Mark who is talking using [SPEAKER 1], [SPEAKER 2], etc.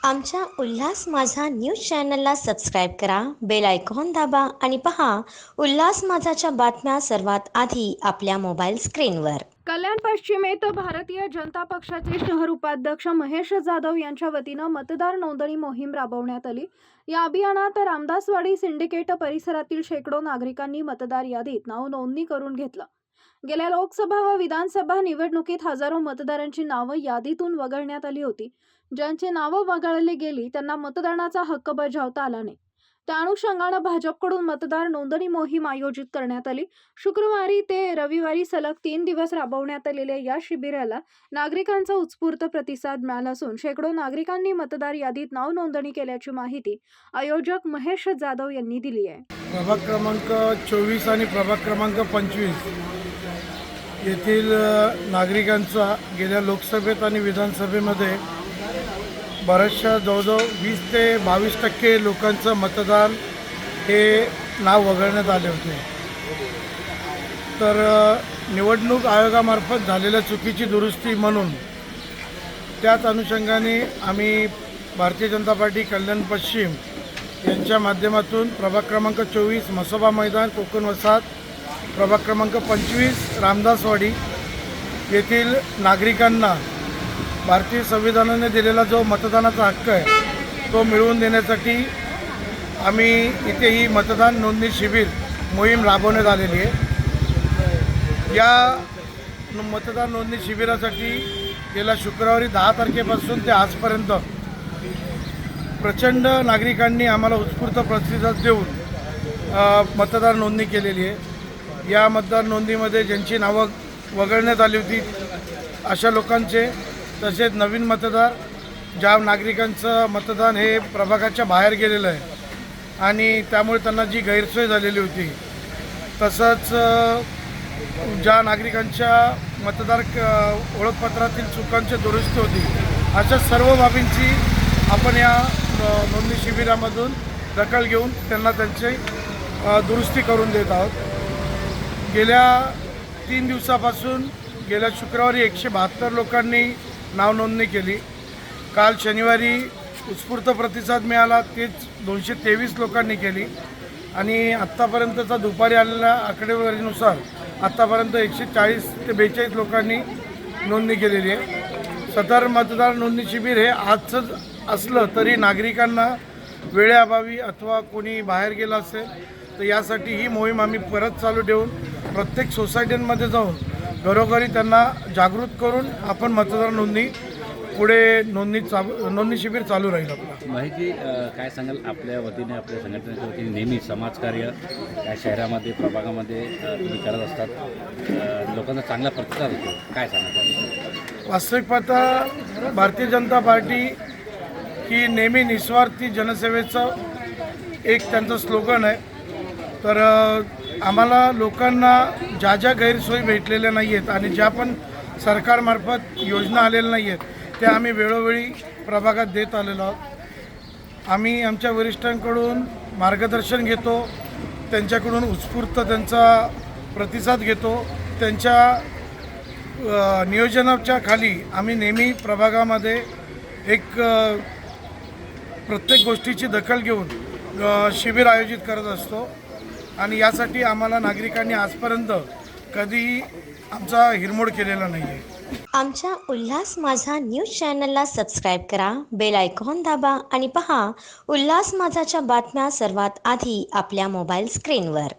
[SPEAKER 1] आमच्या उल्हास माझा न्यूज चॅनलला सबस्क्राईब करा, बेल आयकॉन दाबा आणि पहा उल्हास माझाच्या बातम्या सर्वात आधी आपल्या मोबाईल स्क्रीनवर.
[SPEAKER 2] कल्याण पश्चिमेत भारतीय जनता पक्षाचे शहर उपाध्यक्ष महेश जाधव यांच्या वतीनं मतदार नोंदणी मोहीम राबवण्यात आली. या अभियानात रामदासवाडी सिंडिकेट परिसरातील शेकडो नागरिकांनी मतदार यादीत नाव नोंदणी करून घेतलं. गेल्या लोकसभा व विधानसभा निवडणुकीत हजारो मतदारांची नावं यादीतून वगळण्यात आली होती. ज्यांची नावं वगळली गेली त्यांना मतदानाचा हक्क बजावता आला नाही. त्या अनुषंगानं भाजपकडून मतदार नोंदणी मोहीम आयोजित करण्यात आली. शुक्रवारी ते रविवारी सलग 3 दिवस राबवण्यात आलेल्या या शिबिराला नागरिकांचा उत्स्फूर्त प्रतिसाद मिळाला असून शेकडो नागरिकांनी मतदार यादीत नाव नोंदणी केल्याची माहिती आयोजक महेश जाधव यांनी दिली आहे.
[SPEAKER 3] प्रभाग क्रमांक 24 आणि प्रभाग क्रमांक 25 येथील नागरिकांचा गेल्या लोकसभेत आणि विधानसभेमध्ये बऱ्याचशा जवळजवळ 20 ते 22% लोकांचं मतदान हे नाव वगळण्यात आले होते. तर निवडणूक आयोगामार्फत झालेल्या चुकीची दुरुस्ती म्हणून त्याच अनुषंगाने आम्ही भारतीय जनता पार्टी कल्याण पश्चिम यांच्या माध्यमातून प्रभाग क्रमांक 24 मसोबा मैदान कोकण वसाहत, प्रभाग क्रमांक 25 रामदासवाडी येथील नागरिकांना भारतीय संविधानाने दिलेला जो मतदानाचा हक्क आहे तो मिळवून देण्यासाठी आम्ही इथे ही मतदान नोंदणी शिबिर मोहीम राबवण्यात आलेली आहे. या मतदान नोंदणी शिबिरासाठी गेल्या शुक्रवारी 10 तारखेपासून ते आजपर्यंत प्रचंड नागरिकांनी आम्हाला उत्स्फूर्त प्रतिसाद देऊन मतदार नोंदणी केलेली आहे. या मतदार नोंदणीमध्ये ज्यांची नावं वगळण्यात आली होती अशा लोकांचे, तसेच नवीन मतदार ज्या नागरिकांचं मतदान हे प्रभागाच्या बाहेर गेलेलं आहे आणि त्यामुळे त्यांना जी गैरसोय झालेली होती, तसंच ज्या नागरिकांच्या मतदार ओळखपत्रातील चुकांची दुरुस्ती होती, अशा सर्व बाबींची आपण या नोंदणी शिबिरामधून दखल घेऊन त्यांना त्यांची दुरुस्ती करून देत आहोत. गेल्या 3 दिवसापासून गेल्या शुक्रवारी 172 लोकांनी नाव नोंदणी केली. काल शनिवारी उत्स्फूर्त प्रतिसाद मिळाला, तेच 223 लोकांनी केली आणि आत्तापर्यंतचा दुपारी आलेल्या आकडेवारीनुसार आत्तापर्यंत 140 ते 42 लोकांनी नोंदणी केलेली आहे. सदर मतदार नोंदणी शिबिर हे आजचं असलं तरी नागरिकांना वेळेअभावी अथवा कोणी बाहेर गेलं असेल तर यासाठी ही मोहीम आम्ही परत चालू ठेवून प्रत्येक सोसायटींमध्ये जाऊन घरोघरी त्यांना जागृत करून आपण मतदार नोंदणी पुढे नोंदणी शिबिर चालू राहील. आपला
[SPEAKER 4] माहिती काय सांगाल आपल्या वतीने, आपल्या संघटनेच्या वतीने नेहमी समाजकार्य या शहरामध्ये प्रभागामध्ये तुम्ही करत असतात, लोकांचा चांगला प्रतिसाद होतो, काय सांगाल?
[SPEAKER 3] वास्तविक पाहता भारतीय जनता पार्टी ही नेहमी निस्वार्थी जनसेवेचं एक त्यांचं स्लोगन आहे. तर आम्हाला लोकांना ज्या ज्या गैरसोयी भेटलेल्या नाही आहेत आणि ज्या पण सरकारमार्फत योजना आलेल्या नाही आहेत त्या आम्ही वेळोवेळी प्रभागात देत आलेलो आहोत. आम्ही आमच्या वरिष्ठांकडून मार्गदर्शन घेतो, त्यांच्याकडून उत्स्फूर्त त्यांचा प्रतिसाद घेतो. त्यांच्या नियोजनाच्या खाली आम्ही नेहमी प्रभागामध्ये एक प्रत्येक गोष्टीची दखल घेऊन शिबिर आयोजित करत असतो आणि यासाठी आम्हाला नागरिकांनी आजपर्यंत कधीही आमचा हिरमोड केलेला नाही आहे.
[SPEAKER 1] आमच्या उल्हास माझा न्यूज चॅनलला सबस्क्राईब करा, बेल आयकॉन दाबा आणि पहा उल्हास माझाच्या बातम्या सर्वात आधी आपल्या मोबाईल स्क्रीनवर.